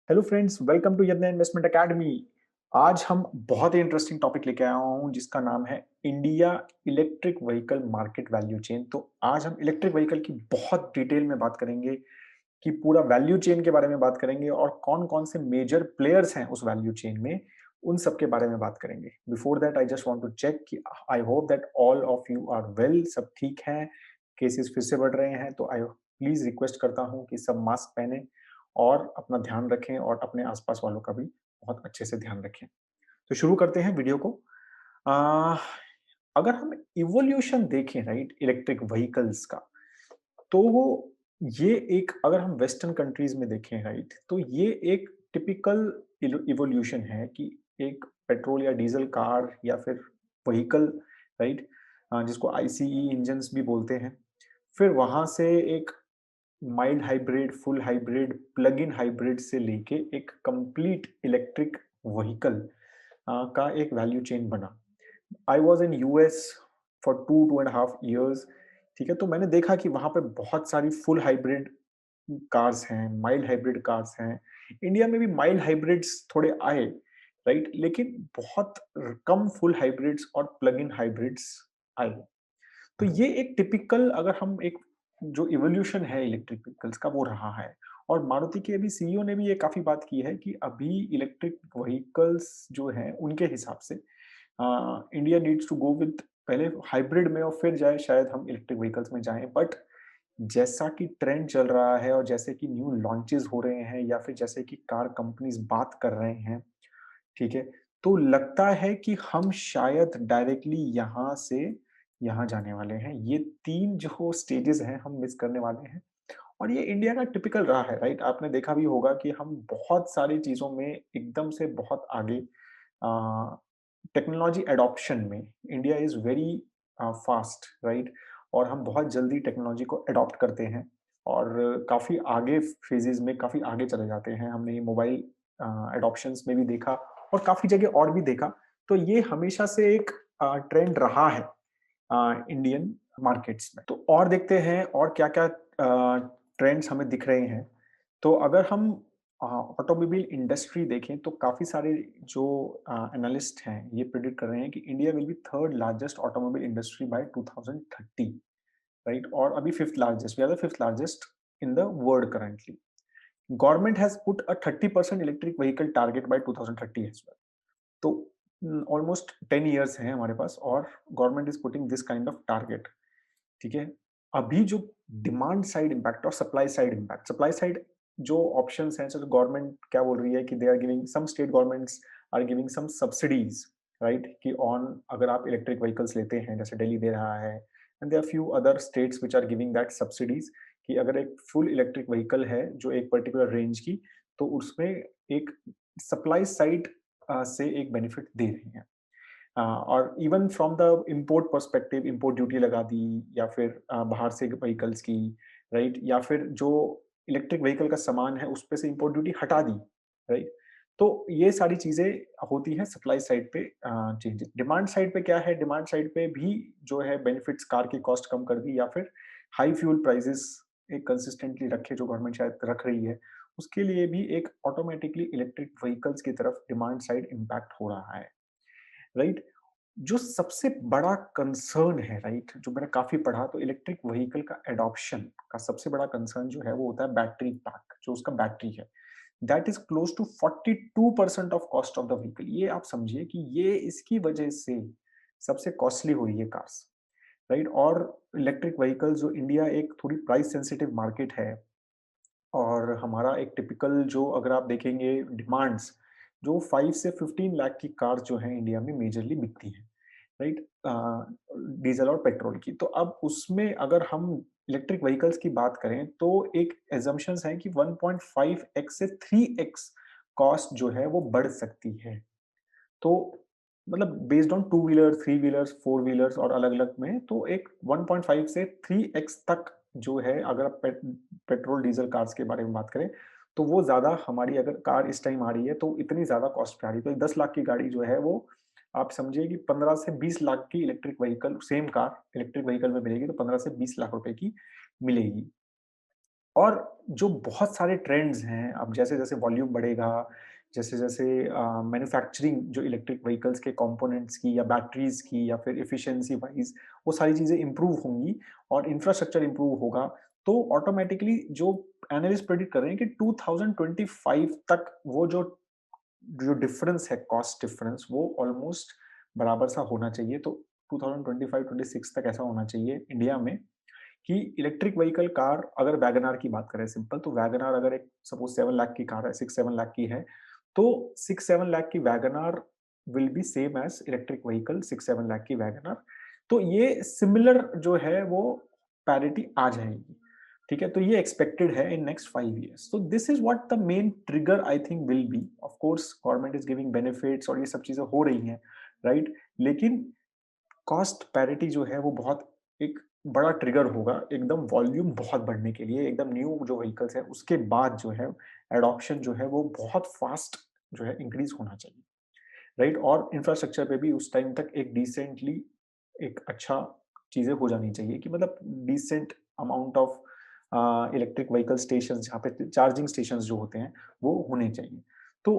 Hello friends, welcome to यज्ञ investment academy. आज हम बहुत ही इंटरेस्टिंग टॉपिक लेके आया हूँ जिसका नाम है India electric vehicle market value chain. तो आज हम इलेक्ट्रिक व्हीकल की बहुत डिटेल में बात करेंगे कि पूरा वैल्यू चेन के बारे में बात करेंगे और कौन-कौन से मेजर प्लेयर्स हैं उस वैल्यू चेन में, उन सब के बारे में बात करेंगे। Before that I just want to check कि I hope that all of you are well, सब ठीक हैं, केसेस फिर से बढ़ रहे हैं तो आई प्लीज रिक्वेस्ट करता हूँ कि सब मास्क पहने और अपना ध्यान रखें और अपने आसपास वालों का भी बहुत अच्छे से ध्यान रखें। तो शुरू करते हैं वीडियो को। अ, अगर हम इवोल्यूशन देखें राइट इलेक्ट्रिक व्हीकल्स का, तो वो ये एक अगर हम वेस्टर्न कंट्रीज में देखें राइट, तो ये एक टिपिकल इवोल्यूशन है कि एक पेट्रोल या डीजल कार या फिर व्हीकल राइट, जिसको आईसीई इंजन्स भी बोलते हैं। फिर वहां से एक mild hybrid, full hybrid, plug in hybrid से लेके एक कंप्लीट इलेक्ट्रिक व्हीकल का एक वैल्यू चेन बना। I was in US for 2.5 years। ठीक है, तो मैंने देखा कि वहां पे बहुत सारी फुल हाइब्रिड कार्स हैं, माइल्ड हाइब्रिड कार्स हैं। इंडिया में भी माइल्ड हाइब्रिड्स थोड़े आए राइट, लेकिन बहुत कम फुल हाइब्रिड्स और प्लग इन हाइब्रिड्स आए। तो ये एक टिपिकल अगर हम एक जो इवोल्यूशन है इलेक्ट्रिक व्हीकल्स का वो रहा है। और मारुति के अभी सीईओ ने भी ये काफी बात की है कि अभी इलेक्ट्रिक व्हीकल्स जो हैं उनके हिसाब से India needs to go with पहले हाइब्रिड में और फिर जाए शायद हम इलेक्ट्रिक व्हीकल्स में जाएं। बट जैसा कि ट्रेंड चल रहा है और जैसे कि न्यू लॉन्चेस हो रहे हैं या फिर जैसे कि कार कंपनीज बात कर रहे हैं, ठीक है, तो लगता है कि हम शायद डायरेक्टली यहाँ से यहाँ जाने वाले हैं। ये 3 जो स्टेजेस हैं हम मिस करने वाले हैं। और ये इंडिया का टिपिकल रहा है राइट, आपने देखा भी होगा कि हम बहुत सारी चीज़ों में एकदम से बहुत आगे टेक्नोलॉजी एडॉप्शन में India is very fast right. और हम बहुत जल्दी टेक्नोलॉजी को एडॉप्ट करते हैं और काफ़ी आगे फेजेज़ में काफ़ी आगे चले जाते हैं। हमने ये मोबाइल एडॉप्शंस में भी देखा और काफ़ी जगह और भी देखा। तो ये हमेशा से एक ट्रेंड रहा है इंडियन मार्केट्स में। तो और देखते हैं और क्या-क्या ट्रेंड्स हमें दिख रहे हैं। तो अगर हम ऑटोमोबाइल इंडस्ट्री देखें तो काफ़ी सारे जो एनालिस्ट हैं ये प्रेडिक्ट कर रहे हैं कि India will be third largest automobile industry by 2030 right, और अभी fifth largest, we are the fifth largest in the world currently. Government has put a 30% electric vehicle target by 2030 as well. तो almost 10 years हैं हमारे पास और government is putting this kind of target. ठीक है, अभी जो डिमांड साइड इम्पैक्ट और supply side impact, supply side जो ऑप्शंस हैं, जैसे गवर्नमेंट क्या बोल रही है कि they are giving, some state governments are giving some subsidies right, कि ऑन अगर आप इलेक्ट्रिक व्हीकल्स लेते हैं, जैसे दिल्ली दे रहा है and there are few other states which are giving that subsidies, कि अगर एक फुल इलेक्ट्रिक व्हीकल है जो एक पर्टिकुलर रेंज की, तो उसमें एक सप्लाई साइड से एक बेनिफिट दे रही हैं। और even from the import perspective import duty लगा दी, या फिर बाहर से व्हीकल्स की राइट, या फिर जो इलेक्ट्रिक व्हीकल का सामान है उस पे से इम्पोर्ट ड्यूटी हटा दी राइट। तो ये सारी चीजें होती हैं सप्लाई साइड पे चेंजेस। डिमांड साइड पे क्या है, डिमांड साइड पे भी जो है बेनिफिट्स, कार की कॉस्ट कम कर दी या फिर हाई फ्यूल प्राइसेस एक कंसिस्टेंटली रखे जो गवर्नमेंट शायद रख रही है, उसके लिए भी एक ऑटोमेटिकली इलेक्ट्रिक व्हीकल्स की तरफ डिमांड साइड इम्पैक्ट हो रहा है राइट। जो सबसे बड़ा कंसर्न है राइट, जो मैंने काफी पढ़ा, तो इलेक्ट्रिक व्हीकल का एडॉप्शन का सबसे बड़ा कंसर्न जो है वो होता है बैटरी पैक, जो उसका बैटरी है, that is close to 42% of cost of the vehicle. ये आप समझिए कि ये इसकी वजह से सबसे कॉस्टली हुई है कार्स राइट। और इलेक्ट्रिक व्हीकल जो इंडिया एक थोड़ी प्राइस सेंसिटिव मार्केट है, और हमारा एक टिपिकल जो अगर आप देखेंगे डिमांड्स, जो 5 से 15 लाख की कार जो है इंडिया में मेजरली बिकती है राइट, डीजल और पेट्रोल की। तो अब उसमें अगर हम इलेक्ट्रिक व्हीकल्स की बात करें तो एक एजम्पशंस है कि 1.5x से 3x कॉस्ट जो है वो बढ़ सकती है। तो मतलब based on two wheeler, three wheelers, four wheelers और अलग अलग में, तो एक 1.5 से 3x तक जो है, अगर आप पेट्रोल डीजल कार्स के बारे में बात करें, तो वो ज्यादा हमारी अगर कार इस टाइम आ रही है तो इतनी ज्यादा कॉस्ट पे आ रही है। तो एक 10 लाख की गाड़ी जो है वो आप समझिए कि 15 से 20 लाख की electric vehicle, same car electric vehicle में मिलेगी तो 15 से 20 लाख रुपए की मिलेगी। और जो बहुत सारे ट्रेंड्स हैं, अब जैसे-जैसे वॉल्यूम बढ़ेगा, जैसे-जैसे मैन्युफैक्चरिंग जो इलेक्ट्रिक व्हीकल्स के कंपोनेंट्स की या बैटरीज़ की या फिर एफिशिएंसी वाइज़ वो सारी चीज़ें इम्प्रूव होंगी और इंफ्रास्ट्रक्चर इम्प्रूव होगा, तो ऑटोमैटिकली जो एनालिस्ट प्रेडिक्ट कर रहे हैं कि 2025 तक वो जो जो डिफरेंस है, कॉस्ट डिफरेंस, वो ऑलमोस्ट बराबर सा होना चाहिए। तो 2025-26 तक ऐसा होना चाहिए इंडिया में कि इलेक्ट्रिक व्हीकल कार, अगर वैगन आर की बात करें सिंपल, तो वैगन आर अगर एक सपोज 7 लाख की कार है, 6-7 लाख की है, तो 6-7 लाख की wagon R will be same as electric vehicle 6-7 lakh की वैगन आर। तो ये सिमिलर जो है वो पैरिटी आ जाएगी। ठीक है, तो ये एक्सपेक्टेड है इन नेक्स्ट 5 इयर्स। तो this is what the main trigger I think will be. Of course government is giving benefits और ये सब चीजें हो रही हैं, राइट? लेकिन कॉस्ट पैरिटी जो है वो बहुत एक बड़ा ट्रिगर होगा, एकदम वॉल्यूम बहुत बढ़ने के लिए, एकदम न्यू जो व्हीकल्स है उसके बाद जो है एडॉप्शन जो है वो बहुत फास्ट जो है इंक्रीज होना चाहिए, राइट? और इंफ्रास्ट्रक्चर पे भी उस टाइम तक एक डिसेंटली एक अच्छा चीजें हो जानी चाहिए कि मतलब decent amount of electric vehicle station, जहाँ पे चार्जिंग स्टेशन जो होते हैं वो होने चाहिए। तो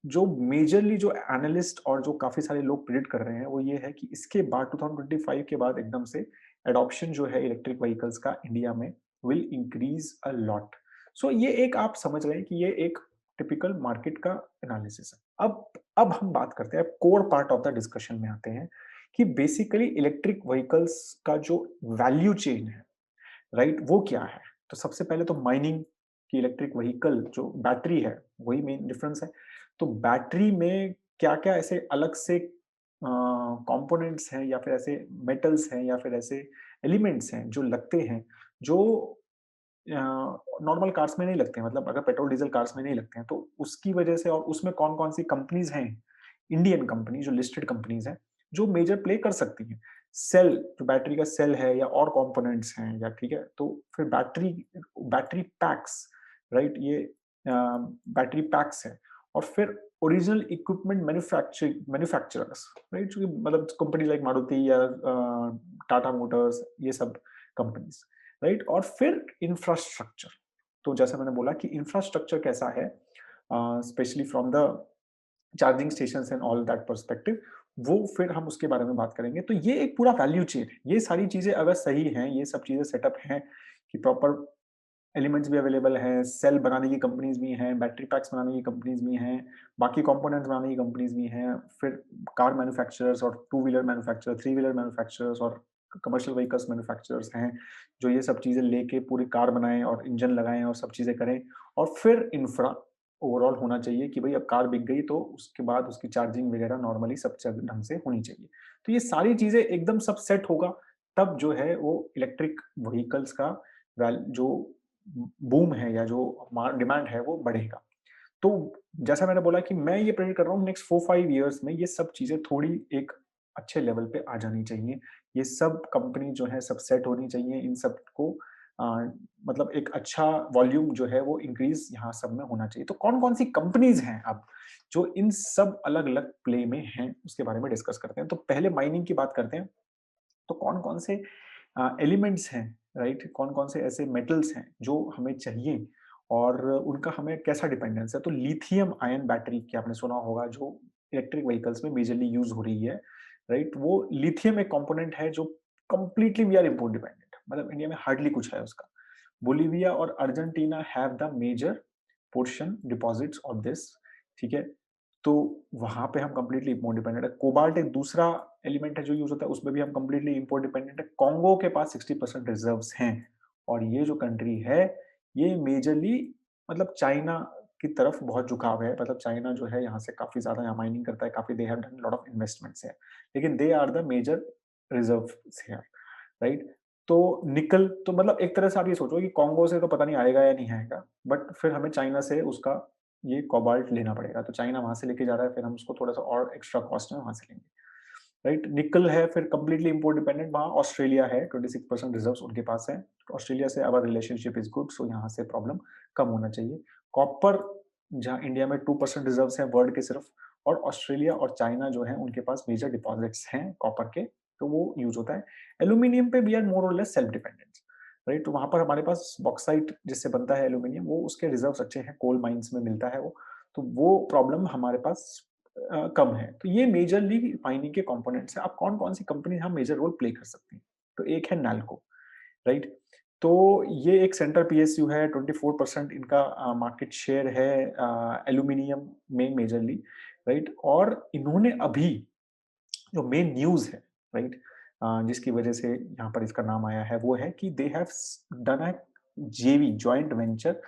जो मेजरली जो एनालिस्ट और जो काफी सारे लोग प्रिडिक्ट कर रहे हैं वो ये है कि इसके बाद 2025 के बाद एकदम से एडॉप्शन जो है इलेक्ट्रिक व्हीकल्स का इंडिया में विल इंक्रीज अ लॉट। सो ये एक आप समझ रहे हैं कि ये एक टिपिकल मार्केट का एनालिसिस है। अब हम बात करते हैं, core part of the discussion में आते हैं कि बेसिकली इलेक्ट्रिक व्हीकल्स का जो वैल्यू चेन है, राइट, वो क्या है? तो सबसे पहले तो माइनिंग की इलेक्ट्रिक व्हीकल जो बैटरी है, वही मेन डिफरेंस है। तो बैटरी में क्या-क्या ऐसे अलग से कंपोनेंट्स हैं या फिर ऐसे मेटल्स हैं या फिर ऐसे एलिमेंट्स हैं जो लगते हैं, जो नॉर्मल कार्स में नहीं लगते हैं, मतलब अगर पेट्रोल डीजल कार्स में नहीं लगते हैं, तो उसकी वजह से और उसमें कौन-कौन सी कंपनीज़ हैं, इंडियन कंपनी जो लिस्टेड कंपनीज़ हैं, जो मेजर प्ले कर सकती हैं। सेल, जो बैटरी का सेल है या और कंपोनेंट्स हैं या ठीक है, तो फिर बैटरी बैटरी पैक्स, राइट? ये बैटरी पैक्स हैं और फिर ओरिजिनल इक्विपमेंट मैन्युफैक्चरर्स, राइट? जो कि मतलब कंपनी लाइक मारुति या टाटा मोटर्स, ये सब कंपनीज़, राइट? और फिर इंफ्रास्ट्रक्चर। तो जैसा मैंने बोला कि इंफ्रास्ट्रक्चर कैसा है, specially from the charging stations and all that perspective, वो फिर हम उसके बारे में बात करेंगे। तो ये एक पूरा वैल्यू चेन है। ये सारी चीज़ें अगर सही हैं, ये सब चीज़ें सेटअप हैं कि प्रॉपर एलिमेंट्स भी अवेलेबल हैं, सेल बनाने की कंपनीज़ भी हैं, बैटरी पैक्स बनाने की कंपनीज़ भी हैं, बाकी कंपोनेंट्स बनाने की कंपनीज़ भी हैं, फिर कार मैन्युफैक्चरर्स और two wheeler manufacturer, three wheeler manufacturers और कमर्शियल व्हीकल्स मैन्युफैक्चरर्स हैं, जो ये सब चीज़ें लेके पूरी कार बनाएँ और इंजन लगाएँ और सब चीज़ें करें। और फिर इंफ्रा ओवरऑल होना चाहिए कि भई अब कार बिक गई तो उसके बाद उसकी चार्जिंग वगैरह नॉर्मली सब ढंग से होनी चाहिए। तो ये सारी चीज़ें एकदम सब सेट होगा, तब जो है वो इलेक्ट्रिक व्हीकल्स का जो बूम है या जो डिमांड है वो बढ़ेगा। तो जैसा मैंने बोला कि मैं ये प्रेडिक्ट कर रहा हूँ नेक्स्ट 4-5 इयर्स में ये सब चीज़ें थोड़ी एक अच्छे लेवल पे आ जानी चाहिए। ये सब कंपनी जो है सब सेट होनी चाहिए, इन सबको अ, मतलब एक अच्छा वॉल्यूम जो है वो इंक्रीज़ यहाँ सब में होना चाहिए। तो कौन-कौन सी कंपनीज़ हैं अब, जो इन सब अलग-अलग प्ले में हैं, उसके बारे में डिस्कस करते हैं। तो पहले माइनिंग की बात करते हैं। तो कौन-कौन से एलिमेंट्स हैं, राइट? कौन-कौन से ऐसे मेटल्स हैं जो हमें चाहिए और उनका हमें कैसा डिपेंडेंस है? तो लिथियम आयन बैटरी की आपने सुना होगा जो इलेक्ट्रिक व्हीकल्स में मेजरली यूज़ हो रही है, राइट? वो लिथियम एक कंपोनेंट है जो completely we are import dependent, मतलब इंडिया में हार्डली कुछ है उसका। बोलिविया और Argentina have the major portion deposits of this, ठीक है? तो वहाँ पे हम कंप्लीटली इम्पोर्ट डिपेंडेंट है। कोबाल्ट एक दूसरा एलिमेंट है जो यूज़ होता है, उसमें भी हम कंप्लीटली इम्पोर्ट डिपेंडेंट है। कांगो के पास 60% रिजर्व्स हैं और ये जो कंट्री है, ये मेजरली मतलब चाइना की तरफ बहुत झुकाव है। मतलब चाइना जो है यहाँ से काफ़ी ज़्यादा यहाँ माइनिंग करता है, काफ़ी they have done lot of investments here। लेकिन they are the major reserves here, right? तो निकल तो मतलब एक तरह से आप ये सोचो कि कांगो से तो पता नहीं आएगा या नहीं आएगा, बट फिर हमें चाइना से उसका ये कोबाल्ट लेना पड़ेगा। तो चाइना वहाँ से लेके जा रहा है, फिर हम उसको थोड़ा-सा और एक्स्ट्रा कॉस्ट में वहाँ से लेंगे, राइट? निकल है फिर कंप्लीटली इम्पोर्ट डिपेंडेंट, वहाँ ऑस्ट्रेलिया है, 26% रिजर्व्स उनके पास है। ऑस्ट्रेलिया से आवर रिलेशनशिप इज़ गुड, सो यहाँ से प्रॉब्लम कम होना चाहिए। कॉपर, जहाँ इंडिया में 2% रिजर्व्स हैं वर्ल्ड के सिर्फ, और ऑस्ट्रेलिया और चाइना जो हैं उनके पास मेजर डिपॉजिट्स हैं कॉपर के, तो वो यूज़ होता है। एल्यूमीनियम पे वी आर मोर और लेस सेल्फ डिपेंडेंट। राइट? तो वहाँ पर हमारे पास बॉक्साइट जिससे बनता है एल्यूमीनियम, वो उसके रिजर्व्स अच्छे हैं, कोल माइन्स में मिलता है वो, तो वो प्रॉब्लम हमारे पास कम है। तो ये मेजरली माइनिंग के कंपोनेंट्स हैं। अब कौन-कौन सी कंपनी यहाँ मेजर रोल प्ले कर सकती हैं? तो एक है नैल्को, राइट? तो ये एक सेंट्रल पीएसयू है, 24% इनका मार्केट शेयर है एल्यूमीनियम में मेजरली, राइट? और इन्होंने अभी जो मेन न्यूज़ है, राइट? जिसकी वजह से यहाँ पर इसका नाम आया है, वो है कि दे हैव डन अ जेवी जॉइंट वेंचर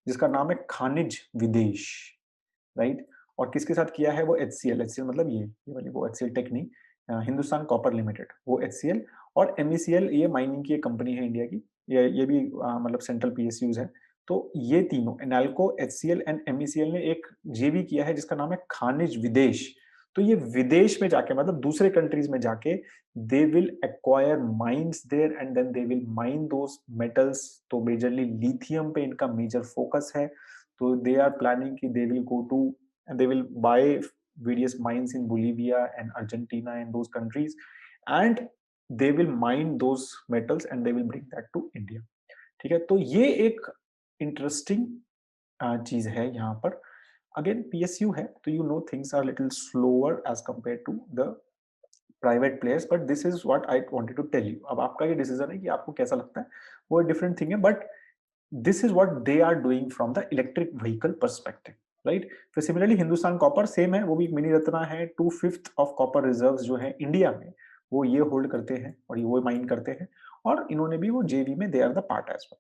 जिसका नाम है खानिज विदेश, राइट? और किसके साथ किया है वो एचसीएल, एचसीएल मतलब ये वाली वो एचसीएल टेक नहीं, हिंदुस्तान कॉपर लिमिटेड, वो एचसीएल और एमईसीएल, ये माइनिंग की एक कंपनी है इंडिया की, ये भी मतलब सेंट्रल पीएसयूज है। तो ये तीनों एनाल्को, एचसीएल एंड एमईसीएल ने एक जेवी किया है जिसका नाम है खानिज विदेश। तो ये विदेश में जाके मतलब दूसरे कंट्रीज में जाके they will acquire mines there and then they will mine those metals. तो मेजरली लिथियम पे इनका मेजर फोकस है। तो दे आर प्लानिंग कि they will go to and they will buy various mines in Bolivia and Argentina and those countries, and they will mine those metals and they will bring that to India. ठीक है, तो ये एक interesting चीज है यहाँ पर। Again PSU है तो you know things are little slower as compare to the private players, but this is what I wanted to tell you. अब आपका ये डिसीजन है कि आपको कैसा लगता है, वो डिफरेंट थिंग है, but this is what they are doing from the electric vehicle perspective, right? फिर सिमिलरली हिंदुस्तान कॉपर सेम है, वो भी मिनी रत्ना है, 2/5 ऑफ कॉपर रिजर्व्स जो है इंडिया में वो ये होल्ड करते हैं और ये वो माइन करते हैं, और इन्होंने भी वो जेवी में they are the part as well.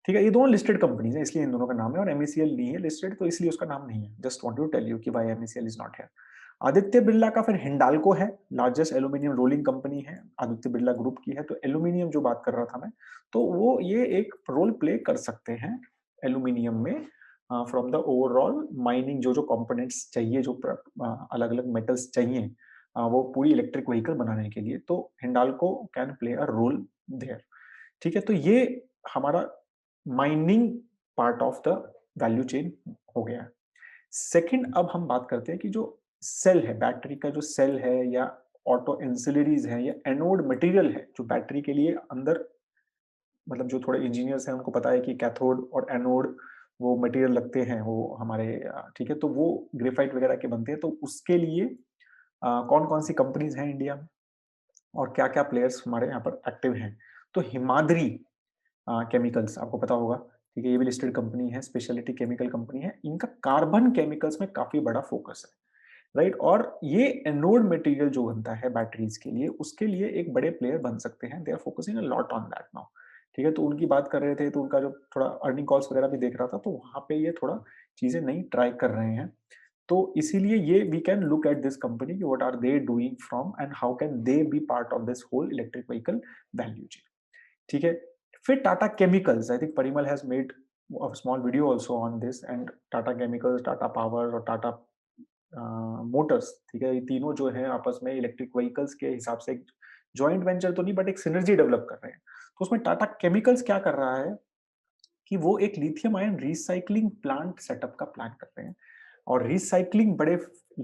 ठीक है, ये दोनों लिस्टेड कंपनीज है इसलिए इन दोनों का नाम है, और एमईसीएल नहीं है लिस्टेड तो इसलिए उसका नाम नहीं है। Just want to tell you कि why MECL is not here. Aditya Birla का फिर हिंडाल्को है, लार्जेस्ट एल्यूमिनियम रोलिंग कंपनी है, आदित्य बिरला ग्रुप की है। तो एल्यूमिनियम जो बात कर रहा था मैं, तो वो ये एक रोल प्ले कर सकते हैं एल्यूमिनियम में फ्रॉम द ओवरऑल माइनिंग, जो जो कंपोनेंट्स चाहिए, जो अलग अलग मेटल्स चाहिए वो पूरी इलेक्ट्रिक व्हीकल बनाने के लिए, तो Hindalco can play a role there. ठीक है, तो ये हमारा mining part of the value chain हो गया। सेकंड, अब हम बात करते हैं कि जो सेल है, बैटरी का जो सेल है या ऑटो एंसिलरीज है या एनोड मटेरियल है, जो बैटरी के लिए अंदर मतलब जो थोड़े इंजीनियर्स हैं उनको पता है कि कैथोड और एनोड वो मटेरियल लगते हैं वो हमारे ठीक है, तो वो ग्रेफाइट वगैरह के बनते हैं। तो उसके लिए कौन कौन सी कंपनीज हैं इंडिया में और क्या क्या प्लेयर्स हमारे यहाँ पर एक्टिव हैं? तो हिमाद्री केमिकल्स आपको पता होगा, ठीक है, ये भी लिस्टेड कंपनी है, स्पेशलिटी केमिकल कंपनी है। इनका कार्बन केमिकल्स में काफी बड़ा फोकस है, राइट? और ये एनोड मटेरियल जो बनता है बैटरीज के लिए, उसके लिए एक बड़े प्लेयर बन सकते हैं। They are focusing a lot on that now. ठीक है, तो उनकी बात कर रहे थे, तो उनका जो थोड़ा अर्निंग कॉल्स वगैरह भी देख रहा था, तो वहां पे ये थोड़ा चीजें नई ट्राई कर रहे हैं। तो इसीलिए ये we can look at this company कि what are they doing from and how can they be part of this whole electric vehicle value chain. ठीक है, फिर Tata chemicals, I think Parimal has made a small video also on this, and Tata chemicals, Tata power और Tata Motors, ठीक है, ये तीनों जो है आपस में इलेक्ट्रिक व्हीकल्स के हिसाब से एक जॉइंट वेंचर तो नहीं बट एक सिनर्जी डेवलप कर रहे हैं। तो उसमें टाटा केमिकल्स क्या कर रहा है कि वो एक lithium ion recycling plant setup का प्लान कर रहे हैं, और रिसाइकलिंग बड़े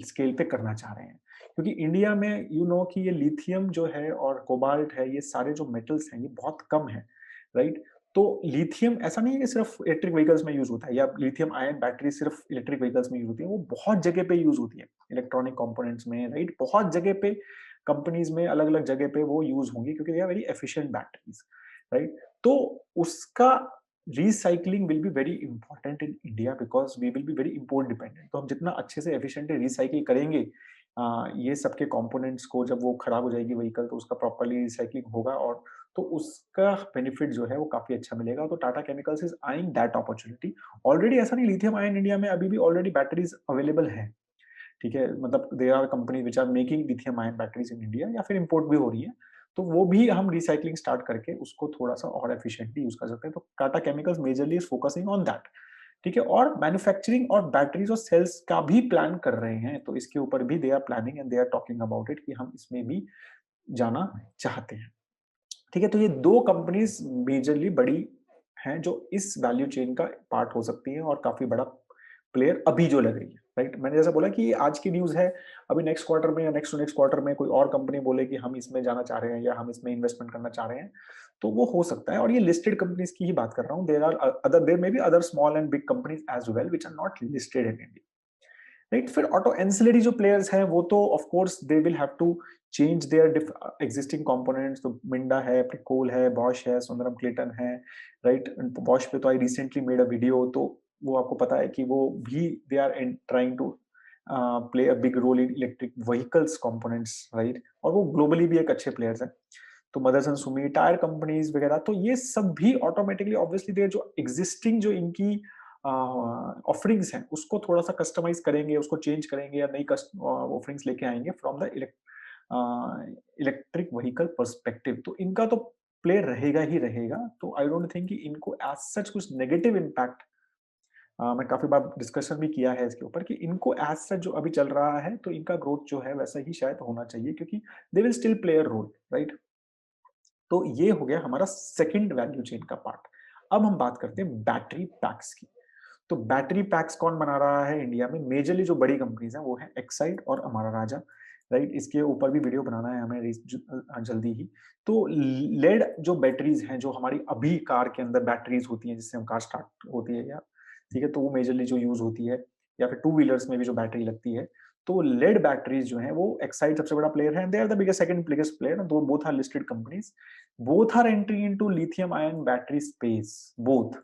स्केल पे करना चाह रहे हैं, क्योंकि इंडिया में यू नो कि ये लिथियम जो है और कोबाल्ट है, ये सारे जो मेटल्स हैं ये बहुत कम है, राइट? तो लिथियम ऐसा नहीं है कि सिर्फ इलेक्ट्रिक व्हीकल्स में यूज होता है, या लिथियम आयन बैटरी सिर्फ इलेक्ट्रिक व्हीकल्स में यूज होती है, वो बहुत जगह पे यूज होती है, इलेक्ट्रॉनिक कंपोनेंट्स में, राइट? बहुत जगह पे कंपनीज में अलग अलग जगह पे वो यूज होंगी क्योंकि they are very efficient batteries, right? तो उसका recycling will be very important in India because we will be very import dependent. तो हम जितना अच्छे से एफिशिएंटली रिसाइकिल करेंगे ये सबके कंपोनेंट्स को, जब वो खराब हो जाएगी व्हीकल तो उसका प्रॉपर्ली रिसाइकलिंग होगा, और तो उसका बेनिफिट जो है वो काफी अच्छा मिलेगा। तो Tata chemicals is eyeing that opportunity. Already ऐसा नहीं, लिथियम आयन इंडिया में अभी भी ऑलरेडी बैटरीज अवेलेबल है, ठीक है, मतलब there are company which are making lithium ion batteries in India, या फिर इंपोर्ट भी हो रही है। तो वो भी हम रिसाइकलिंग स्टार्ट करके उसको थोड़ा-सा और एफिशिएंटली यूज़ कर सकते हैं। तो Tata chemicals majorly is focusing on that, ठीक है? और मैन्युफैक्चरिंग और बैटरीज और सेल्स का भी प्लान कर रहे हैं। तो इसके ऊपर भी they are planning and they are talking about it कि हम इसमें भी जाना चाहते हैं, ठीक है? तो ये 2 कंपनीज़ मेजरली बड़ी हैं जो इस वैल्यू चेन का पार्ट हो सकती हैं और काफ़ी बड़ा प्लेयर अभी जो लग रही है। राइट। मैंने जैसा बोला कि आज की न्यूज़ है, अभी नेक्स्ट क्वार्टर में या नेक्स्ट टू नेक्स्ट क्वार्टर में कोई और कंपनी बोले कि हम इसमें जाना चाह रहे हैं या हम इसमें इन्वेस्टमेंट करना चाह रहे हैं, तो वो हो सकता है। और ये लिस्टेड कंपनीज की ही बात कर रहा हूँ। There may be other small and big companies as well which are not listed in India, right. फिर ऑटो एंसिलरी जो प्लेयर्स हैं वो तो of course they will have to change their existing components. तो मिंडा है, प्रिकोल है, बॉश है, Sundaram Clayton है, राइट। बॉश पे तो I recently made a video, तो वो आपको पता है कि वो भी they are trying to play a big role in electric vehicles components, right. और वो ग्लोबली भी एक अच्छे प्लेयर्स हैं। तो मदरसन सुमी, टायर कंपनीज वगैरह, तो ये सब भी ऑटोमेटिकली ऑब्वियसली दे जो एग्जिस्टिंग जो इनकी ऑफरिंग्स हैं उसको थोड़ा सा कस्टमाइज करेंगे, उसको चेंज करेंगे या नई ऑफरिंग्स लेके आएंगे from the electric vehicle perspective. तो इनका तो प्ले रहेगा ही रहेगा। तो आई डोंट थिंक कि इनको एज सच कुछ नेगेटिव इम्पैक्ट, मैं काफी बार डिस्कशन भी किया है इसके ऊपर कि इनको एज सच जो अभी चल रहा है तो इनका ग्रोथ जो है वैसा ही शायद होना चाहिए, क्योंकि they will still play a role, right. तो ये हो गया हमारा सेकंड वैल्यू चेन का पार्ट। अब हम बात करते हैं बैटरी पैक्स की। तो बैटरी पैक्स कौन बना रहा है इंडिया में? मेजरली जो बड़ी कंपनीज हैं वो है एक्साइड और अमारा राजा, राइट। इसके ऊपर भी वीडियो बनाना है हमें जल्दी ही। तो लेड जो बैटरीज हैं, जो हमारी अभी कार के अंदर बैटरीज होती हैं जिससे हम कार स्टार्ट होती है, या ठीक है, तो वो मेजरली जो यूज होती है, या फिर टू व्हीलर्स में भी जो बैटरी लगती है, तो लेड बैटरीज जो है वो एक्साइड सबसे बड़ा प्लेयर है। They are the biggest second biggest player, दो both are listed companies, both are entry into lithium ion battery space, both.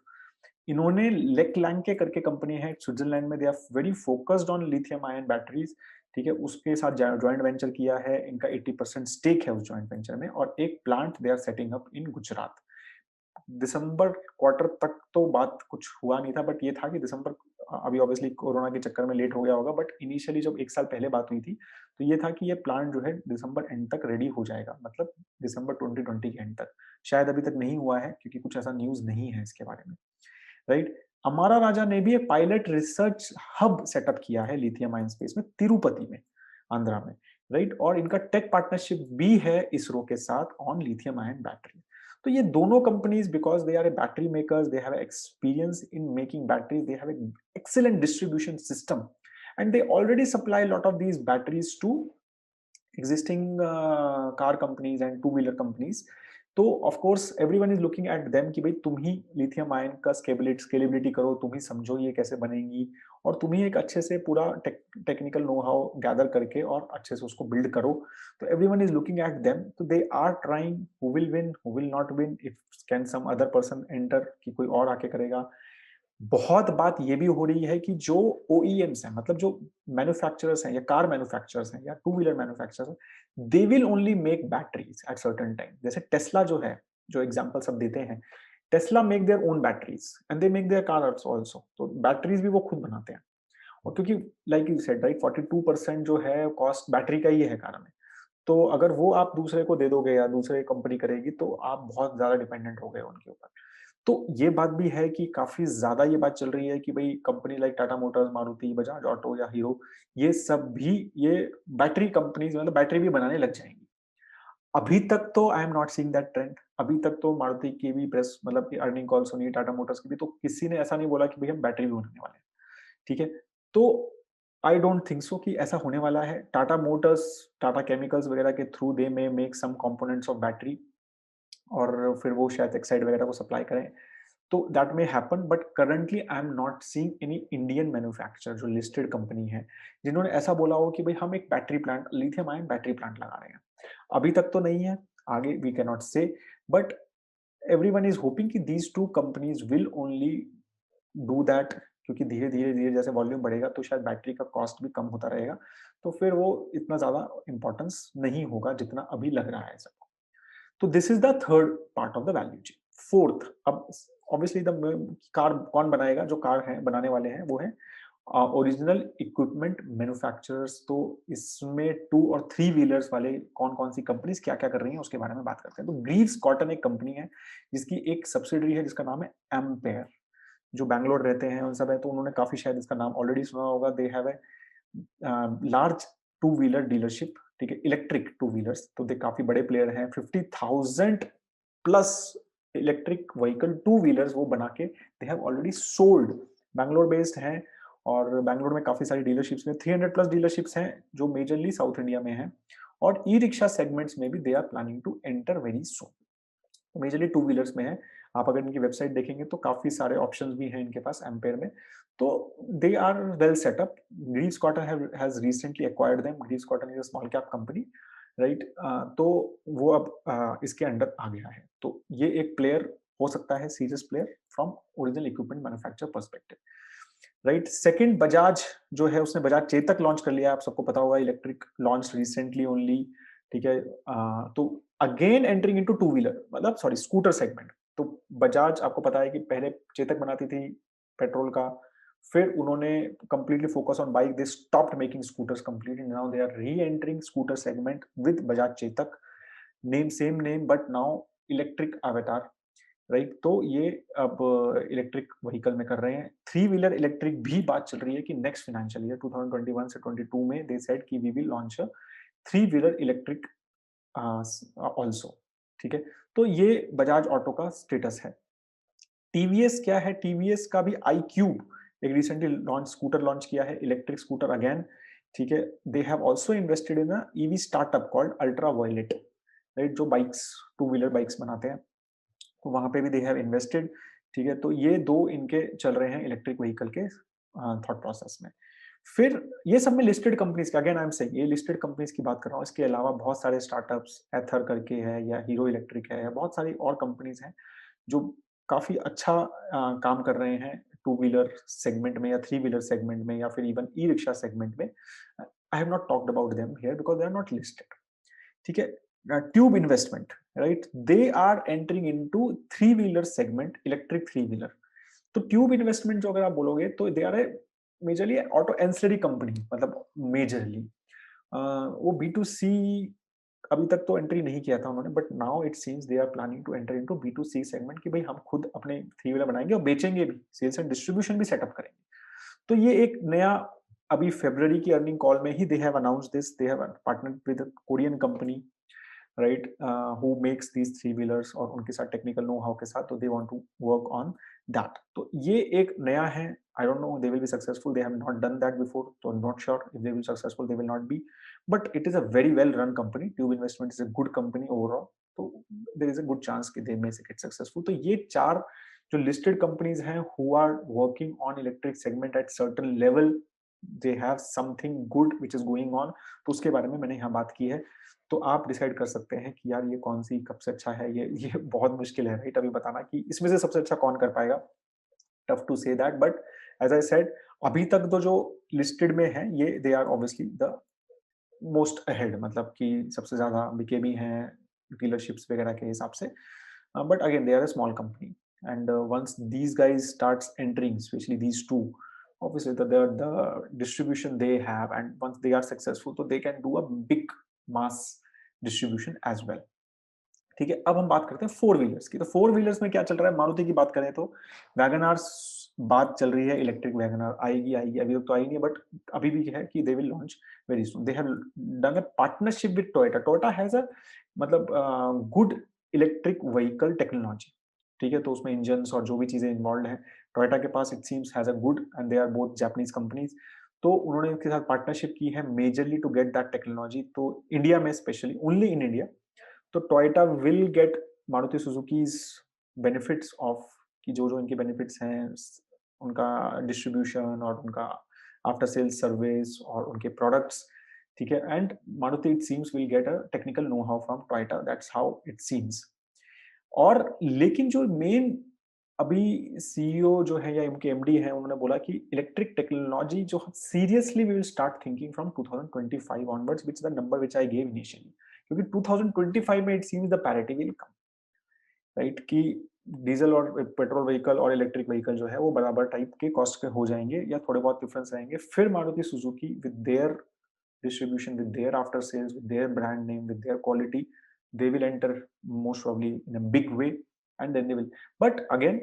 इन्होंने लेक लैंके करके कंपनी है स्विट्जरलैंड में, they are very focused on lithium ion batteries, ठीक है। उसके साथ joint venture किया है, इनका 80% स्टेक है उस ज्वाइंट वेंचर में, और एक plant they are setting up in Gujarat. दिसंबर क्वार्टर तक तो बात कुछ हुआ नहीं था, बट ये था कि दिसंबर, अभी ऑब्वियसली कोरोना के चक्कर में लेट हो गया होगा, बट इनिशियली जब एक साल पहले बात हुई थी तो ये था कि ये प्लांट जो है दिसंबर एंड तक रेडी हो जाएगा, मतलब दिसंबर 2020 के एंड तक। शायद अभी तक नहीं हुआ है क्योंकि कुछ ऐसा न्यूज नहीं है इसके बारे में, राइट। अमारा राजा ने भी एक पायलट रिसर्च हब सेटअप किया है लिथियम आयन स्पेस में, तिरुपति में, आंध्रा में, राइट। और इनका टेक पार्टनरशिप भी है इसरो के साथ ऑन लिथियम आयन बैटरी। तो ये दोनों companies, because they are a battery makers, they have experience in making batteries, they have an excellent distribution system, and they already supply a lot of these batteries to existing car companies and two wheeler companies. तो of course everyone is looking at them कि भाई तुम ही lithium ion का scalability करो, तुम ही समझो ये कैसे बनेंगी, और तुम ही एक अच्छे से पूरा टेक्निकल नो हाउ गैदर करके और अच्छे से उसको बिल्ड करो। तो everyone is looking at them, तो दे are trying who will win, who will not win, if can some other person enter, कि कोई और आके करेगा। बहुत बात ये भी हो रही है कि जो ओईएम्स हैं, मतलब जो मैन्युफैक्चरर्स हैं या कार मैन्युफैक्चरर्स हैं या टू व्हीलर मैन्युफैक्चरर्स हैं, they will only make batteries at certain time. जैसे टेस्ला जो है, जो एग्जांपल सब देते हैं, Tesla make their own batteries and they make their cars also. तो बैटरीज भी वो खुद बनाते हैं। और क्योंकि लाइक यू सेड राइट, 42% जो है कॉस्ट बैटरी का ही है कार में। तो अगर वो आप दूसरे को दे दोगे या दूसरे कंपनी करेगी तो आप बहुत ज्यादा डिपेंडेंट हो गए उनके ऊपर। तो ये बात भी है कि काफी ज्यादा ये बात चल रही है कि भाई company like Tata Motors, Maruti, Bajaj auto या हीरो, ये सब भी ये बैटरी कंपनीज, मतलब बैटरी भी बनाने लग जाएंगी। अभी तक तो I am not seeing that trend. अभी तक तो मारुति की भी प्रेस, मतलब अर्निंग कॉल सुनी, टाटा मोटर्स की भी, तो किसी ने ऐसा नहीं बोला कि भाई हम बैटरी भी बनाने वाले हैं, ठीक है। तो आई डोंट थिंक सो कि ऐसा होने वाला है। टाटा मोटर्स, टाटा केमिकल्स वगैरह के through they may make some components of battery, और फिर वो शायद एक्साइड वगैरह को सप्लाई करें, तो that may happen. But currently I am not seeing any Indian manufacturer जो लिस्टेड कंपनी है जिन्होंने ऐसा बोला हो कि भाई हम एक battery plant, lithium ion battery plant लगा रहे हैं। अभी तक तो नहीं है, आगे वी कैन नॉट से, बट एवरीवन इज होपिंग कि these two companies will only do that, क्योंकि धीरे धीरे धीरे जैसे वॉल्यूम बढ़ेगा तो शायद बैटरी का कॉस्ट भी कम होता रहेगा, तो फिर वो इतना ज्यादा इंपॉर्टेंस नहीं होगा जितना अभी लग रहा है सबको। तो this is the third part of the value chain. Fourth, अब ऑब्वियसली द कार कौन बनाएगा? जो कार है बनाने वाले हैं वो है ओरिजिनल इक्विपमेंट मैन्युफैक्चरर्स। तो इसमें टू और थ्री व्हीलर्स वाले कौन कौन सी कंपनीज क्या क्या कर रही हैं उसके बारे में बात करते हैं। तो ग्रीव्स कॉटन एक कंपनी है जिसकी एक सब्सिडरी है जिसका नाम है एम्पेयर, जो बैंगलोर रहते हैं उन सब है, तो उन्होंने काफी शायद इसका नाम ऑलरेडी सुना होगा। They have a large two wheeler dealership, ठीक है, इलेक्ट्रिक टू व्हीलर्स। तो दे काफी बड़े प्लेयर हैं, 50,000 plus electric vehicle two wheelers वो बना के दे have already sold. Bangalore based हैं, और बैंगलोर में काफ़ी सारी डीलरशिप्स में 300 प्लस डीलरशिप्स हैं जो मेजरली साउथ इंडिया में हैं, और ई-रिक्शा सेगमेंट्स में भी they are planning to enter very soon. Majorly two wheelers में है। आप अगर इनकी वेबसाइट देखेंगे तो काफ़ी सारे ऑप्शंस भी हैं इनके पास एम्पेयर में। तो दे are well set up. Greaves Cotton has recently acquired them. Greaves Cotton is a small cap company, right? तो वो अब इसके अंडर आ गया है। तो ये एक प्लेयर हो सकता है, serious player from original equipment manufacture perspective, right? Second, Bajaj जो है उसने बजाज चेतक लॉन्च कर लिया, आप सबको पता होगा, इलेक्ट्रिक लॉन्च रिसेंटली ओनली, ठीक है? तो again entering into two wheeler, मतलब सॉरी स्कूटर सेगमेंट। तो बजाज आपको पता है कि पहले चेतक बनाती थी पेट्रोल का, फिर उन्होंने completely focus on bike, they stopped making scooters completely, now they are reentering scooter segment with Bajaj Chetak, name same name but now electric avatar, right? तो ये अब इलेक्ट्रिक व्हीकल में कर रहे हैं। थ्री व्हीलर इलेक्ट्रिक भी बात चल रही है कि नेक्स्ट फाइनेंशियल ईयर 2021 से 22 में दे सेड कि we will launch a three wheeler electric also, ठीक है? तो ये बजाज ऑटो का स्टेटस है। टीवीएस क्या है? टीवीएस का भी आई क्यूब एक रिसेंटली लॉन्च स्कूटर लॉन्च किया है, इलेक्ट्रिक स्कूटर अगेन, ठीक है? They have also invested in a EV startup called Ultraviolette, right? जो बाइक्स, टू व्हीलर बाइक्स बनाते हैं, तो वहां पे भी दे हैव इन्वेस्टेड, ठीक है? तो ये दो इनके चल रहे हैं इलेक्ट्रिक व्हीकल के थॉट प्रोसेस में। फिर ये सब में लिस्टेड कंपनीज का, अगेन आई एम सेइंग ये लिस्टेड कंपनीज की बात कर रहा हूँ, इसके अलावा बहुत सारे स्टार्टअप्स, एथर करके है या हीरो इलेक्ट्रिक है, या बहुत सारी और कंपनीज हैं जो काफी अच्छा काम कर रहे हैं टू व्हीलर सेगमेंट में या थ्री व्हीलर सेगमेंट में या फिर इवन ई रिक्शा सेगमेंट में। I have not talked about them here because they are not listed, ठीक है? Tube Investment, right? They are entering into three wheeler segment, electric three wheeler. तो Tube Investment जो अगर आप बोलोगे तो दे are a majorly auto ancillary company, मतलब majorly वो बी टू सी अभी तक तो एंट्री नहीं किया था उन्होंने, but now it seems they are planning to enter into B to C segment कि भाई हम खुद अपने थ्री व्हीलर बनाएंगे और बेचेंगे भी, सेल्स एंड डिस्ट्रीब्यूशन भी सेटअप करेंगे। तो ये एक नया, अभी फरवरी की अर्निंग कॉल में ही they have announced this, they have partnered with Korean company, right? Who makes these three wheelers, और उनके साथ टेक्निकल नो हाउ के साथ, तो they want to work on that. तो ये एक नया है। I don't know they will be successful, they have not done that before, तो not sure if they will successful, they will not be, but it is a very well run company. Tube investment is a good company overall, तो there is a good chance कि they may get successful. तो ये चार जो listed companies हैं who are working on electric segment at certain level, they have something good which is going on, तो उसके बारे में मैंने यहाँ बात की है। तो आप डिसाइड कर सकते हैं कि यार ये कौन सी कब से अच्छा है, ये बहुत मुश्किल है, राइट? अभी बताना कि इसमें से सबसे अच्छा कौन कर पाएगा, tough to say that, but as I said अभी तक तो जो लिस्टेड में है ये they are obviously the most ahead, मतलब कि सबसे ज्यादा बिके भी हैं डीलरशिप्स वगैरह के हिसाब से, but again they are a small company, and once these guys starts entering, especially these two, obviously the distribution they have, and once they are successful so they can do a big mass distribution as well, ठीक है? अब हम बात करते हैं four wheelers की। तो four wheelers में क्या चल रहा है, मारुति की बात करें तो वैगन आर, बात चल रही है इलेक्ट्रिक वैगन आर आएगी आएगी, अभी तक तो आई नहीं है, बट अभी भी है कि they will launch very soon. They have done a partnership with Toyota. Toyota has a मतलब गुड इलेक्ट्रिक व्हीकल टेक्नोलॉजी, ठीक है? तो उसमें इंजन और जो भी चीजें इन्वॉल्व हैं, टोयोटा के पास it seems has a good, and they are both Japanese companies. तो उन्होंने इसके साथ पार्टनरशिप की है majorly to get that technology, तो इंडिया में स्पेशली ओनली इन इंडिया। तो Toyota will get Maruti Suzuki's benefits of, कि जो जो इनके बेनिफिट्स हैं, उनका डिस्ट्रीब्यूशन और उनका आफ्टर सेल्स सर्विस और उनके प्रोडक्ट्स, ठीक है? And Maruti it seems will get a technical know how from Toyota, that's how it seems. और लेकिन जो मेन अभी सीईओ जो है या उनके एमडी हैं, उन्होंने बोला कि इलेक्ट्रिक टेक्नोलॉजी जो seriously we will start thinking from 2025 onwards, which the number which I gave initially, क्योंकि 2025 में it seems the parity will come, right? कि डीजल और पेट्रोल व्हीकल और इलेक्ट्रिक व्हीकल जो है वो बराबर टाइप के कॉस्ट के हो जाएंगे या थोड़े बहुत डिफरेंस रहेंगे। फिर Maruti Suzuki with their distribution, with their after sales, with their brand name, with their quality, they will enter most probably in a big way, and then they will, but again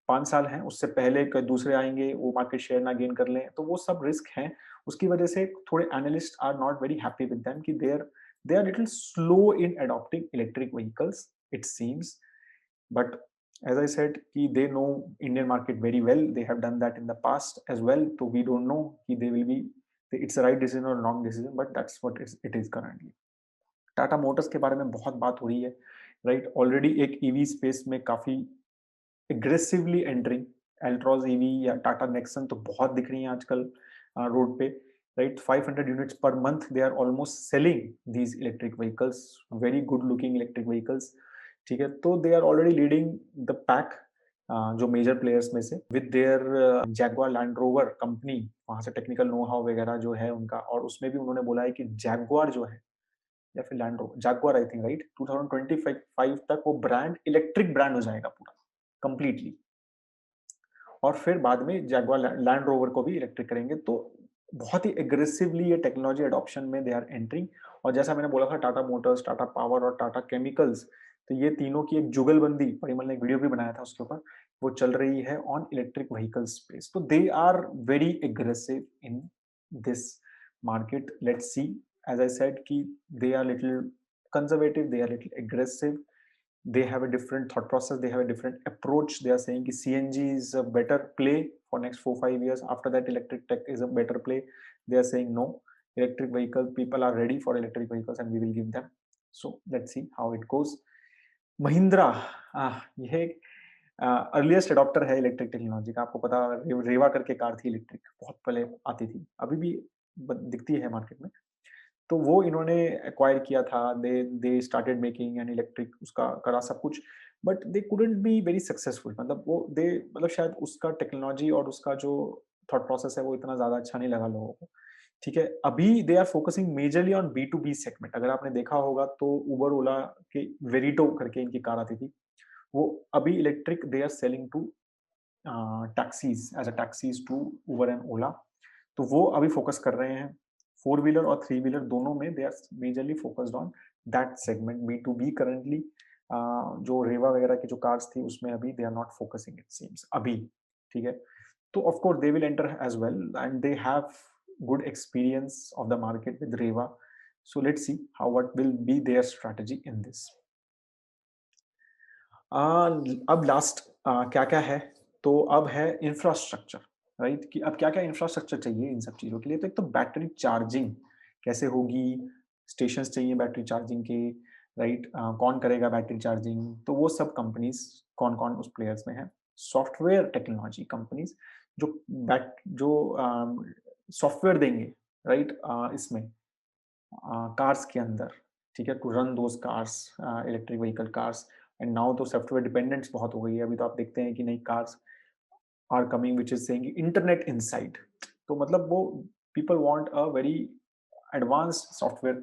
5 साल हैं, उससे पहले दूसरे आएंगे, वो market share ना gain कर लें, तो वो सब रिस्क हैं। उसकी वजह से थोड़े analyst are not very happy with them कि they are little slow in adopting electric vehicles it seems, but As I said कि they know Indian market very well, they have done that in the past as well, so we don't know कि they will be it's a right decision or wrong decision, but that's what it is currently. Tata Motors के बारे में बहुत बात हो रही है, right? Already एक ईवी स्पेस में काफी एग्रेसिवली एंटरिंग, एल्ट्रॉज ईवी या टाटा नेक्सन तो बहुत दिख रही हैं आजकल रोड पे, right? 500 units per month they are almost selling these electric vehicles, very good looking electric vehicles, ठीक है? तो they are already leading the pack, जो मेजर प्लेयर्स में से, with their Jaguar Land Rover company, वहां से technical know how वगैरह जो है उनका, और उसमें भी उन्होंने बोला है कि जैगुआर जो है, या फिर land rover, Jaguar I think, right, 2025 तक वो ब्रांड इलेक्ट्रिक ब्रांड हो जाएगा पूरा कंप्लीटली, और फिर बाद में जैगुआर लैंड रोवर को भी इलेक्ट्रिक करेंगे। तो बहुत ही एग्रेसिवली ये टेक्नोलॉजी एडॉप्शन में दे आर एंटरिंग। और जैसा मैंने बोला था, टाटा मोटर्स, टाटा पावर और टाटा केमिकल्स, तो ये तीनों की एक जुगलबंदी, परिमल ने एक वीडियो भी बनाया था उसके ऊपर, वो चल रही है ऑन इलेक्ट्रिक व्हीकल स्पेस। तो दे are very aggressive in this market. Let's see, as I said कि they are little conservative, they are little aggressive, they have a different thought process, they have a different approach. They are saying ki CNG is a better play for next 4-5 years. After that, electric tech is a better play. They are saying no, electric vehicle, people are ready for electric vehicles and we will give them. So let's see how it goes. Mahindra, ये earliest adapter है electric technology का। आपको पता, रेवा करके car थी electric, बहुत पहले आती थी, अभी भी दिखती है मार्केट में। तो वो इन्होंने एक्वायर किया था, they started making an electric, उसका करा सब कुछ, but they couldn't be very successful. मतलब वो दे मतलब शायद उसका टेक्नोलॉजी और उसका जो थॉट प्रोसेस है वो इतना ज्यादा अच्छा नहीं लगा लोगों को, ठीक है? अभी they are focusing majorly on B to B segment. अगर आपने देखा होगा तो उबर ओला के वेरिटो करके इनकी कार आती थी, वो अभी electric they are selling to taxis, as a taxis to Uber and Ola. तो वो अभी फोकस कर रहे हैं, फोर व्हीलर और थ्री व्हीलर दोनों में they are majorly focused on that segment. B to B currently जो रेवा वगैरह की जो कार्स थी उसमें अभी they are not focusing, it seems अभी, ठीक है? तो of course they will enter as well and they have good experience of the market with Reva. So let's see how what will be their strategy in this. अब last क्या क्या है, तो अब है इंफ्रास्ट्रक्चर, राइट? कि अब क्या क्या इंफ्रास्ट्रक्चर चाहिए इन सब चीज़ों के लिए। तो एक तो बैटरी चार्जिंग कैसे होगी, स्टेशन चाहिए बैटरी चार्जिंग के, राइट? कौन करेगा बैटरी चार्जिंग, तो वो सब कंपनीज कौन कौन उस प्लेयर्स में है। सॉफ्टवेयर टेक्नोलॉजी कंपनीज जो जो सॉफ्टवेयर देंगे, राइट, इसमें कार्स के अंदर, ठीक है, to run those cars, electric vehicle cars. And now तो सॉफ्टवेयर डिपेंडेंट्स बहुत हो गई है। अभी तो आप देखते हैं कि नई cars are coming which is saying internet inside. तो मतलब वो people want a very advanced software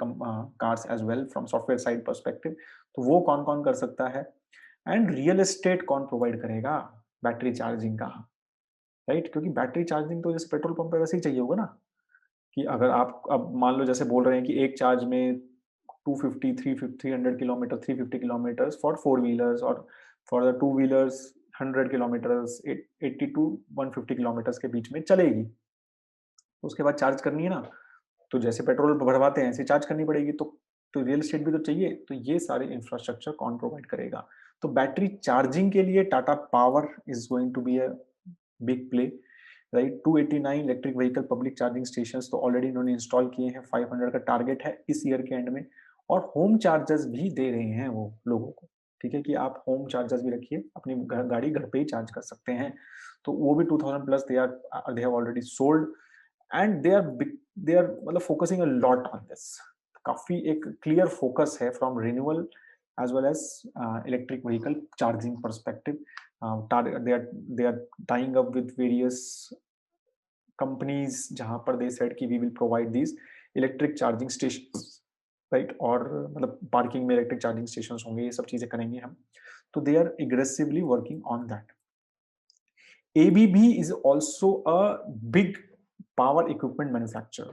cars as well from software side perspective. तो वो कौन कौन कर सकता है, एंड रियल एस्टेट कौन प्रोवाइड करेगा बैटरी चार्जिंग का, राइट? क्योंकि बैटरी चार्जिंग तो जैसे पेट्रोल पंप पे वैसे ही चाहिए होगा ना, कि अगर आप अब मान लो जैसे बोल रहे हैं कि एक चार्ज में 250 300 kilometer, 350 kilometers for four wheelers, और for the two wheelers 100 kilometers, 80 to 150 kilometers के बीच में चलेगी। तो उसके बाद चार्ज करनी है ना, तो जैसे पेट्रोल भरवाते हैं ऐसे चार्ज करनी पड़ेगी। तो रियल एस्टेट भी तो चाहिए। तो ये सारे इंफ्रास्ट्रक्चर कौन प्रोवाइड करेगा? तो बैटरी चार्जिंग के लिए Tata Power is going to be a big play, right? 289 electric vehicle public charging stations तो ऑलरेडी इन्होंने इंस्टॉल किए हैं, 500 का टारगेट है इस ईयर के एंड में। और होम चार्जर्स भी दे रहे हैं वो लोगों को, ठीक है, कि आप होम चार्जर्स भी रखिए, अपनी गाड़ी घर पे ही चार्ज कर सकते हैं। तो वो भी 2000 plus they have already sold, and they are मतलब focusing a lot on this. काफी एक क्लियर फोकस है from renewal as well as electric vehicle charging perspective. They are tying up with various companies जहां पर they said कि we will provide these electric charging stations, right? और मतलब parking में electric charging station होंगे, ये सब चीजें करेंगे हम। तो दे are aggressively working on that. ABB is also a big power equipment manufacturer,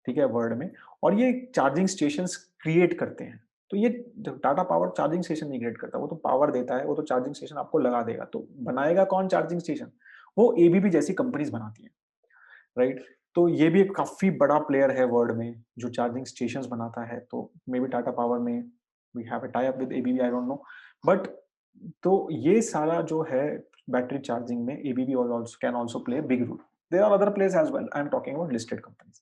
ठीक है, वर्ल्ड में। और ये चार्जिंग स्टेशन क्रिएट करते हैं। तो ये टाटा पावर चार्जिंग स्टेशन नहीं क्रिएट करता, वो तो पावर देता है, वो तो चार्जिंग स्टेशन आपको लगा देगा। तो बनाएगा कौन चार्जिंग स्टेशन? वो एबीबी जैसी कंपनीज बनाती हैं, राइट? तो ये भी एक काफी बड़ा प्लेयर है वर्ल्ड में जो चार्जिंग स्टेशन बनाता है। तो मे बी टाटा पावर में we have a tie up with ABB, I don't know, but तो ये सारा जो है बैटरी चार्जिंग में ABB also can also play big role. There are other players as well, I am talking about listed companies.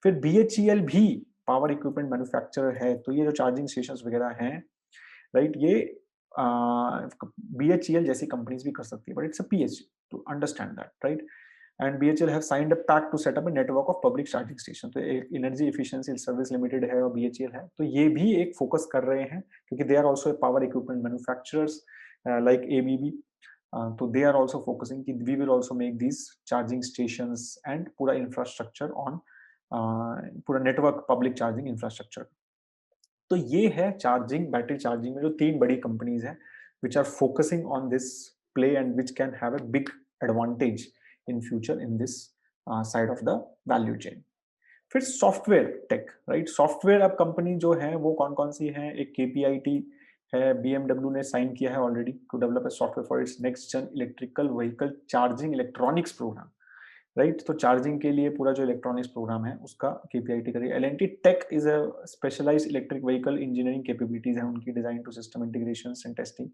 फिर बीएचईएल भी power equipment manufacturer है, तो ये जो चार्जिंग स्टेशंस वगैरह हैं, राइट, ये बीएचईएल जैसी कंपनीज भी कर सकती है, but it's a PHE to understand that, right. And BHEL have signed a pact to set up a network of public charging station. तो एक एनर्जी एफिशिएंसी सर्विस लिमिटेड है और बीएचईएल है, तो ये भी एक फोकस कर रहे हैं, क्योंकि they are also power equipment manufacturers like ABB. तो दे आर आल्सो फोकसिंग कि we will also make these charging stations and पूरा इंफ्रास्ट्रक्चर ऑन पूरा नेटवर्क पब्लिक चार्जिंग इंफ्रास्ट्रक्चर। तो ये है चार्जिंग, बैटरी चार्जिंग में जो 3 बड़ी कंपनीज हैं which are focusing on this play and which can have a big advantage in future in this side of the value chain. फिर software tech, right. Software अब company जो है वो कौन-कौन सी हैं? एक केपीआईटी है, बीएमडब्ल्यू ने साइन किया है already to develop a software for its next gen electrical vehicle charging electronics program, right. तो चार्जिंग के लिए पूरा जो इलेक्ट्रॉनिक्स प्रोग्राम है उसका केपीआईटी करिए। LNT tech is a specialised electric vehicle engineering capabilities है उनकी, design to system integrations and testing.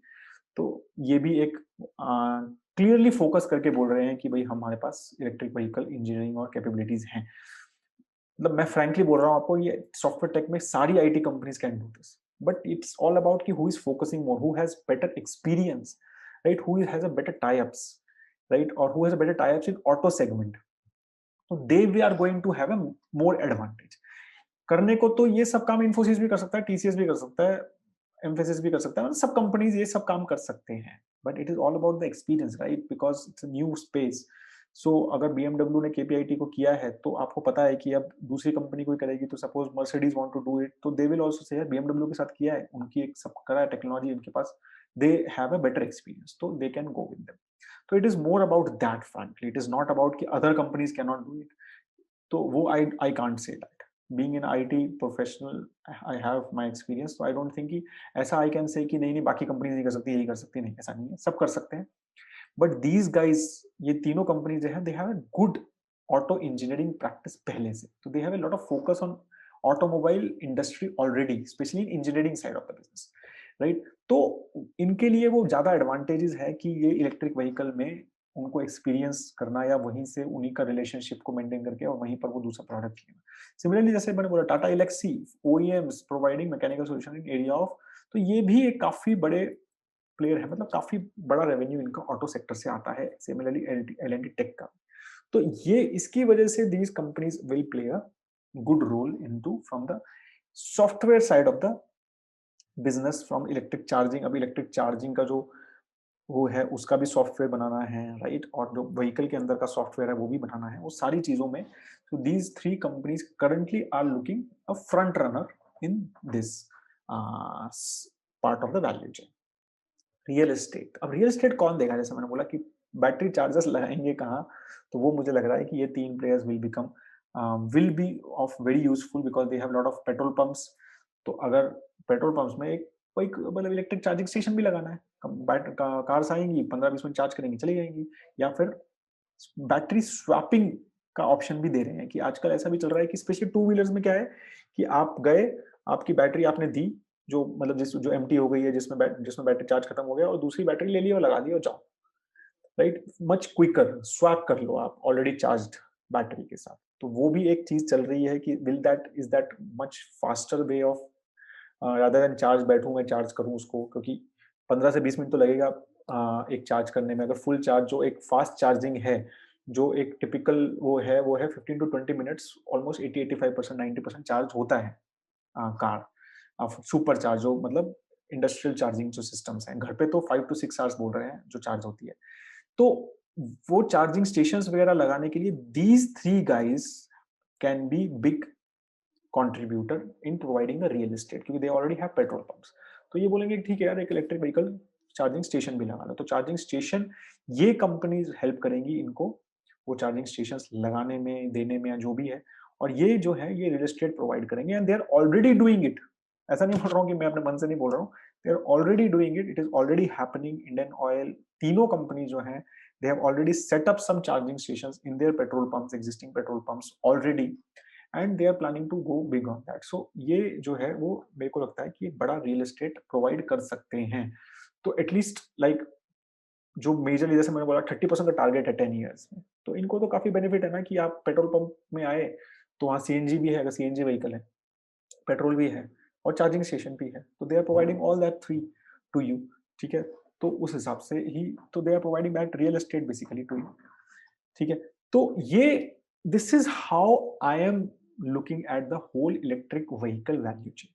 तो ये भी एक क्लियरली फोकस करके बोल रहे हैं कि भाई हमारे पास इलेक्ट्रिक व्हीकल इंजीनियरिंग और कैपेबिलिटीज हैं। मतलब मैं फ्रैंकली बोल रहा हूँ आपको, ये सॉफ्टवेयर टेक में सारी IT companies can do this, but it's all about कि who is focusing more, who has better experience, right, who has a better tie ups, right, और who has a better tie ups in auto segment. तो they we are going to have a more advantage. करने को तो ये सब काम इन्फोसिस भी कर सकता है, टीसीएस भी कर सकता है, एम्फेसिस भी कर सकता है, मतलब सब कंपनीज ये सब काम कर सकते हैं, but it is all about the experience, right, because it's a new space. So अगर बीएमडब्ल्यू ने केपीआईटी को किया है तो आपको पता है कि अब दूसरी कंपनी कोई करेगी, तो suppose Mercedes want to do it, तो दे विल आल्सो से यार बीएमडब्ल्यू के साथ किया है, उनकी एक सब करा है टेक्नोलॉजी उनके पास, they have a better experience, तो they can go with them. तो it is more about that frankly, it is not about कि other companies can not do it. तो वो I can't say that, being an IT professional I have my experience, तो I don't think कि ऐसा I can say कि नहीं नहीं बाकी कंपनीज नहीं कर सकती, यही कर सकती, नहीं, ऐसा नहीं है, सब कर सकते हैं। बट दीज गाइज, ये तीनों कंपनी जो है, they have a good auto engineering practice पहले से, तो दे have a lot of focus on automobile industry already, specially in engineering side of the business, right. तो इनके लिए वो ज्यादा एडवांटेजेस है कि ये इलेक्ट्रिक व्हीकल में उनको एक्सपीरियंस करना या वहीं से उन्हीं का रिलेशनशिप को मेंटेन करके और वहीं पर वो दूसरा प्रोडक्ट लेना। सिमिलरली जैसे मैंने बोला Tata Elxsi, OEMs providing mechanical solution in area of, तो ये भी एक काफी बड़े प्लेयर है, मतलब काफी बड़ा रेवेन्यू इनका ऑटो सेक्टर से आता है, सिमिलरली एलएनटी टेक का। तो ये इसकी वजह से these companies will play a good role into from the software side of the business, from electric charging. अभी इलेक्ट्रिक चार्जिंग का जो वो है उसका भी सॉफ्टवेयर बनाना है, राइट, और जो व्हीकल के अंदर का सॉफ्टवेयर है वो भी बनाना है, वो सारी चीजों में। So these three companies currently are looking a front runner in this part of the value chain. Real estate, अब रियल एस्टेट कौन देगा? जैसे मैंने बोला कि बैटरी चार्जर्स लगाएंगे कहाँ, तो वो मुझे लग रहा है कि ये 3 players will become will be of very useful because they have lot of petrol pumps. तो अगर पेट्रोल पंप्स में एक कोई मतलब इलेक्ट्रिक चार्जिंग स्टेशन भी लगाना है, कार्स आएंगी 15-20 मिनट चार्ज करेंगी चली जाएंगी, या फिर बैटरी स्वैपिंग का ऑप्शन भी दे रहे हैं कि आजकल ऐसा भी चल रहा है कि स्पेशली टू व्हीलर्स में क्या है कि आप गए, आपकी बैटरी आपने दी, जो मतलब जो एम्प्टी हो गई है, जिसमें बैटरी चार्ज खत्म हो गया, और दूसरी बैटरी ले ली और लगा दी और जाओ, राइट, मच क्विकर स्वैप कर लो आप ऑलरेडी चार्ज्ड बैटरी के साथ। तो वो भी एक चीज चल रही है कि will that is that much faster way of rather than charge, बैठूं मैं चार्ज करूं उसको, क्योंकि 15 से 20 मिनट तो लगेगा एक चार्ज करने में। अगर फुल चार्ज जो एक फास्ट चार्जिंग है, जो एक टिपिकल वो है 15 to 20 मिनट्स, ऑलमोस्ट 80-85%, 90% चार्ज होता है कार। सुपर चार्ज जो मतलब इंडस्ट्रियल चार्जिंग जो सिस्टम्स हैं, घर पे तो 5 to 6 आवर्स बोल रहे हैं जो चार्ज होती है। तो वो चार्जिंग स्टेशंस वगैरह लगाने के लिए these three guys can be big contributor in providing the real estate, क्योंकि they already have petrol pumps. तो ये बोलेंगे ठीक है यार, एक इलेक्ट्रिक व्हीकल चार्जिंग स्टेशन भी लगा लो, तो चार्जिंग स्टेशन ये कंपनीज हेल्प करेंगी इनको वो चार्जिंग स्टेशन लगाने में, देने में, या जो भी है। और ये जो है ये रियल एस्टेट प्रोवाइड करेंगे and they are already doing it. ऐसा नहीं बोल रहा हूँ कि मैं अपने मन से नहीं बोल रहा हूँ, they are already doing it, it is already happening. Indian Oil, तीनों कंपनी जो है, they have already set up some charging stations in their petrol pumps, existing petrol pumps already, and they are planning to go big on that. So ये जो है वो मेरे को लगता है कि एक बड़ा रियल एस्टेट प्रोवाइड कर सकते हैं। तो एटलीस्ट लाइक जो मेजरली जैसे मैंने बोला 30% का टारगेट है 10 इयर्स में, तो इनको तो काफ़ी बेनिफिट है ना कि आप पेट्रोल पंप में आए, तो वहाँ सीएनजी भी है, अगर सीएनजी व्हीकल है, पेट्रोल भी है और चार्जिंग स्टेशन भी है, तो दे are providing all that free to you, ठीक है? तो उस हिसाब से ही तो दे are providing that real estate basically to you, ठीक है? तो ये this is how I am looking at the whole electric vehicle value chain.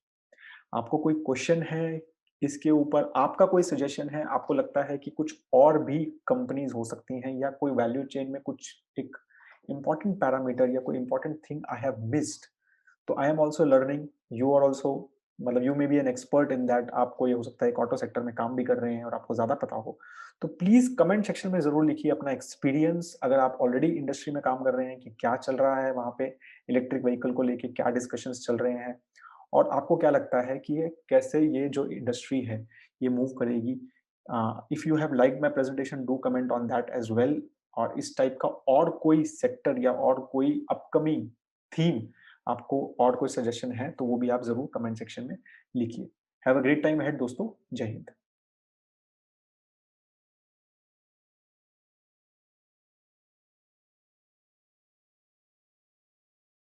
आपको कोई क्वेश्चन है इसके ऊपर, आपका कोई सजेशन है, आपको लगता है कि कुछ और भी कंपनीज़ हो सकती हैं या कोई वैल्यू चेन में कुछ एक इम्पोर्टेंट पैरामीटर या कोई important thing I have missed, तो I am also learning, you are also, मतलब you may be an expert in that, आपको ये हो सकता है एक ऑटो सेक्टर में काम भी कर रहे हैं और आपको ज़्यादा पता हो। तो प्लीज़ कमेंट सेक्शन में ज़रूर लिखिए अपना एक्सपीरियंस, अगर आप ऑलरेडी इंडस्ट्री में काम कर रहे हैं कि क्या चल रहा है वहाँ पे, इलेक्ट्रिक व्हीकल को लेके क्या डिस्कशंस चल रहे हैं और आपको क्या लगता है कि ये कैसे ये जो इंडस्ट्री है, ये मूव करेगी। If you have liked my presentation do comment on that as well, और इस टाइप का और कोई सेक्टर या और कोई अपकमिंग थीम आपको और कोई सजेशन है, तो वो भी आप ज़रूर कमेंट सेक्शन में लिखिए। Have a great time ahead दोस्तों। जय हिंद।